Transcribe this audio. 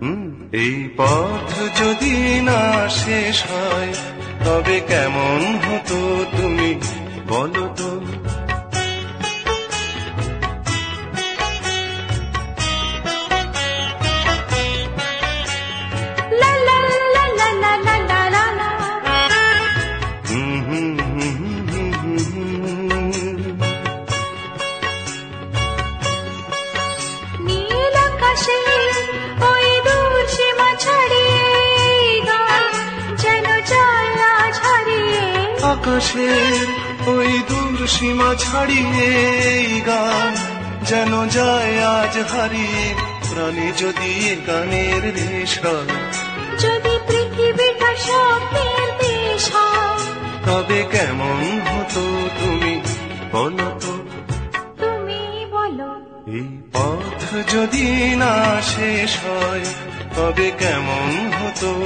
এই পথ যদি না শেষ হয় তবে কেমন হতো তুমি বলো তো। লা লা লা লা লা লা লা লা লা। নীল আকাশে ওই দূর সীমা ছাড়িয়ে গান যেন যায় আজ হারিয়ে। আকাশের ওই দূর সীমা ছাড়িয়ে এই গান যেন যায় আজ হারিয়ে। প্রাণে যদি এ গানের রেশ হয়, যদি পৃথিবীটা স্বপ্নের দেশ হয়, তবে কেমন হতো তুমি বলো তো। তুমি বলো। এই পথ যদি না শেষ হয় তবে কেমন হতো